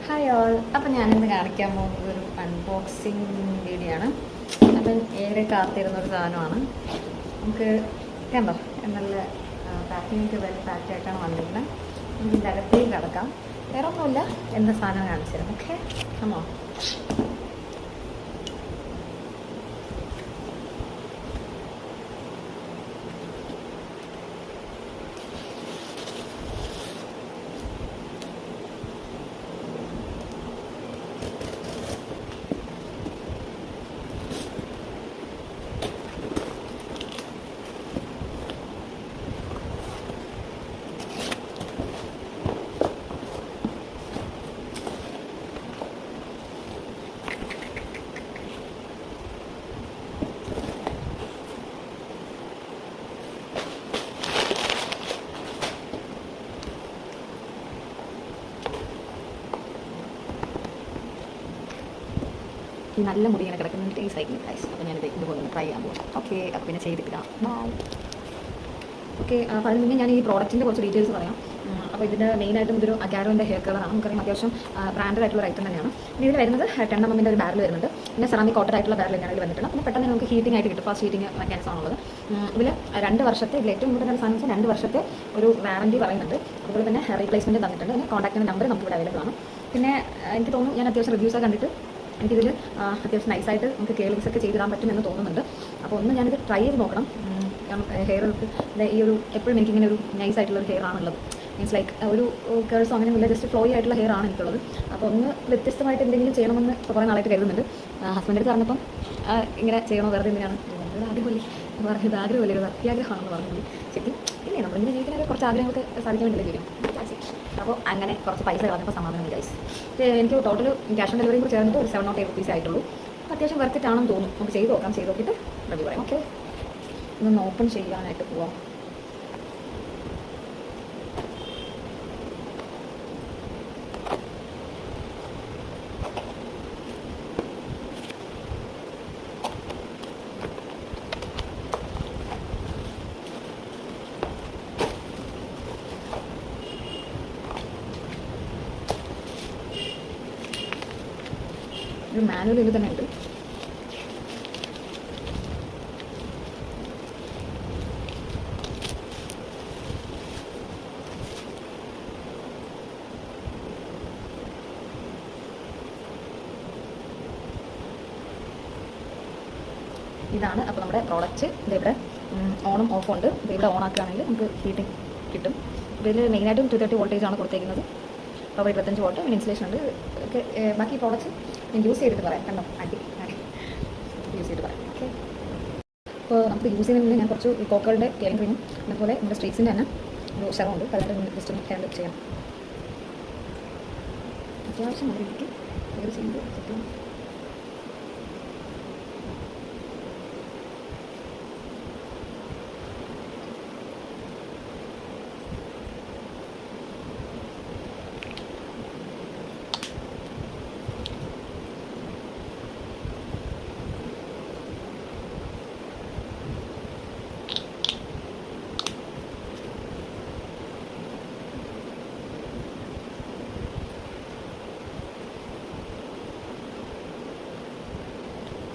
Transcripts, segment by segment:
Hi all. അപ്പം ഞാനിന്ന് കാണിക്കാൻ പോകുന്നത് ഒരു അൺബോക്സിങ് വീഡിയോ ആണ്. അപ്പം ഏറെ കാത്തിരുന്നൊരു സാധനമാണ്. നമുക്ക് കണ്ടോ നല്ല പാക്കിങ്ങൊക്കെ വെൽ പാക്ഡ് ആയിട്ടാണ് വന്നിരിക്കുന്നത്. നമുക്ക് ഇതിൻ്റെ അകത്തേക്ക് കിടക്കാം. വേറെ ഒന്നുമില്ല, എന്താ സാധനം കാണിച്ചു തരാം. ഓക്കെ, ആണോ? ഈ നല്ല മുടി ഇങ്ങനെ കിടക്കുന്നുണ്ട് ഈ സൈക്കിൾ ഗൈസ്. അപ്പോൾ ഞാനിത് ഇതുപോലെ ട്രൈ ചെയ്യാൻ പോകും. ഓക്കെ, അപ്പോൾ പിന്നെ ചെയ്തിട്ടില്ല. ഓക്കെ, അപ്പോൾ അതിന് മുന്നേ ഞാൻ ഈ പ്രോഡക്റ്റിൻ്റെ കുറച്ച് ഡീറ്റെയിൽസ് പറയാം. അപ്പോൾ ഇതിൻ്റെ മെയിനായിട്ടും ഇതൊരു അഗാരോൻ്റെ ഹെയർ കളറാണ്. നമുക്കറിയാം അത്യാവശ്യം ബ്രാൻഡഡ് ആയിട്ടുള്ള ഐറ്റം തന്നെയാണ്. പിന്നെ ഇതിൽ വരുന്നത് 10 mm ഒരു ബാരൽ വരുന്നുണ്ട്. പിന്നെ സെറാമിക് കോട്ടഡ് ആയിട്ടുള്ള ബാരൽ തന്നെയാണ് ഇതിൽ വന്നിട്ടുണ്ട്. പിന്നെ പെട്ടെന്ന് നമുക്ക് ഹീറ്റിംഗ് ആയിട്ട് കിട്ടും. ഫാസ്റ്റ് ഹീറ്റിംഗ് മെക്കാനിസം ആണുള്ളത്. ഇതിൽ 2 വർഷത്തെ ഇതിൽ ഏറ്റവും കൂടുതൽ സാധനം 2 വർഷത്തെ ഒരു വാറണ്ടി പറയുന്നുണ്ട്. അതുപോലെ തന്നെ റീപ്ലേസ്മെൻറ്റ് തന്നിട്ടുണ്ട്. പിന്നെ കോൺടാക്റ്റിൻ്റെ നമ്പർ നമുക്കിവിടെ അവൈലബിൾ ആണ്. പിന്നെ എനിക്ക് തോന്നുന്നു ഞാൻ അത്യാവശ്യം റിവ്യൂസൊക്കെ കണ്ടിട്ട് എനിക്കിതിൽ അത്യാവശ്യം നൈസായിട്ട് നമുക്ക് കേളിങ്സ് ഒക്കെ ചെയ്തിടാൻ പറ്റുമെന്ന് തോന്നുന്നുണ്ട്. അപ്പോൾ ഒന്ന് ഞാനിത് ട്രൈ ചെയ്ത് നോക്കണം. ഹെയർ ഈ ഒരു എപ്പോഴും എനിക്കിങ്ങനെ ഒരു നൈസായിട്ടുള്ളൊരു ഹെയർ ആണുള്ളത്. മീൻസ് ലൈക്ക് ഒരു കേൾസോ അങ്ങനെയൊന്നുമില്ല, ജസ്റ്റ് ഫ്ലോയി ആയിട്ടുള്ള ഹെയർ ആണ് എനിക്കുള്ളത്. അപ്പോൾ ഒന്ന് വ്യത്യസ്തമായിട്ട് എന്തെങ്കിലും ചെയ്യണമെന്ന് ഇപ്പോൾ കുറേ നാളായിട്ട് കരുതുന്നുണ്ട്. ഹസ്ബൻഡ് അടുത്ത് പറഞ്ഞപ്പം ഇങ്ങനെ ചെയ്യണോ, വെറുതെ എന്തിനാണ് ആഗ്രഹമല്ലേ പറഞ്ഞത്, ആഗ്രഹമല്ലേ ഒരു അത്യാഗ്രഹമാണെന്ന് പറഞ്ഞത്. ശരിക്കും ഇല്ലേ, നമ്മളിങ്ങനെ ജീവിക്കാനൊക്കെ കുറച്ച് ആഗ്രഹമൊക്കെ സാധിക്കാൻ വേണ്ടിയില്ല ചെയ്യും. അപ്പോൾ അങ്ങനെ കുറച്ച് പൈസ കളഞ്ഞപ്പോൾ സമാധാനം ഗൈസ്. എനിക്ക് ടോട്ടൽ ക്യാഷ് ഓൺ ഡെലിവറിയും കൂടി ചേർന്നിട്ട് ഒരു 708 rupees ആയിട്ടുള്ളൂ. അത്യാവശ്യം വർത്തിട്ടാണെന്ന് തോന്നുന്നു. നമുക്ക് ചെയ്ത് നോക്കാം, ചെയ്ത് നോക്കിയിട്ട് റെഡി പറയാം. ഓക്കെ, ഇതൊന്ന് ഓപ്പൺ ചെയ്യാനായിട്ട് പോവാം. ഒരു മാനുവൽ ഇത് തന്നെ ഉണ്ട്. ഇതാണ് അപ്പോൾ നമ്മുടെ പ്രോഡക്റ്റ്. ഇതിവിടെ ഓണും ഓഫും ഉണ്ട്. ഇതിവിടെ ഓൺ ആക്കുകയാണെങ്കിൽ നമുക്ക് ഹീറ്റിംഗ് കിട്ടും. ഇതിൽ മെയിനായിട്ടും 230 voltage ആണ് കൊടുത്തേക്കുന്നത്. Power 25 watt. പിന്നെ ഇൻസുലേഷൻ ഉണ്ട്. ഒക്കെ ബാക്കി പ്രോഡക്റ്റ്സ് ഞാൻ യൂസ് ചെയ്തിട്ട് പറയാം. കണ്ടോ, യൂസ് ചെയ്തിട്ട് പറയാം. ഓക്കെ, അപ്പോൾ നമുക്ക് യൂസ് ചെയ്യുന്നതിന് ഞാൻ കുറച്ച് കോക്കറുടെ കെയറിംഗ് ക്രീമും അതുപോലെ നമ്മുടെ സ്ട്രീറ്റ്സിൻ്റെ തന്നെ ഒരു ഷെറുണ്ട്. അതിൻ്റെ ജസ്റ്റ് ഒന്ന് ഹെയർ ചെയ്യാം. അത്യാവശ്യം നല്ല രീതിക്ക് ഹെയർ ചെയ്ത് സെറ്റ്.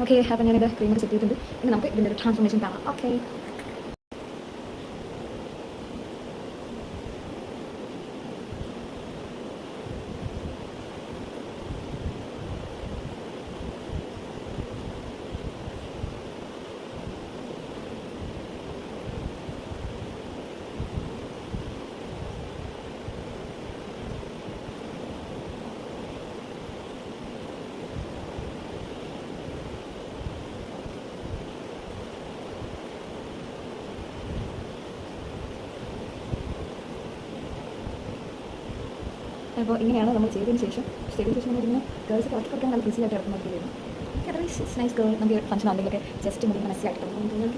ഓക്കെ, അപ്പോൾ ഞാനിത് ക്രീമൊക്കെ സെറ്റ് ചെയ്തിട്ടുണ്ട്. ഇനി നമുക്ക് ഇതിൻ്റെ ഒരു ട്രാൻസ്ഫോർമേഷൻ കാണാം. ഓക്കെ, അപ്പോൾ ഇങ്ങനെയാണ് നമ്മൾ ചെയ്തതിന് ശേഷം ഇങ്ങനെ ഗേൾസ് കറക്റ്റ് കൊടുക്കാൻ നല്ല ഈസി ആയിട്ട് ഇറക്കുന്ന ഫീൽ ചെയ്യുന്നു. Nice girl. നമുക്ക് ഫംഗ്ഷൻ ആണെങ്കിലൊക്കെ ജസ്റ്റ് മുടി മനസ്സിലായിട്ട് തോന്നുന്നു.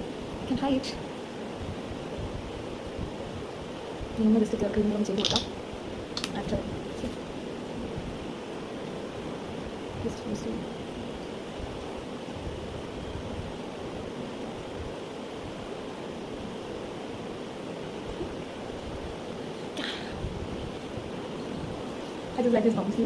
ഹൈറ്റ് നമ്മൾ ജസ്റ്റ് ക്രീം ചെയ്ത് കൊടുക്കാം. After I just like this bouncy.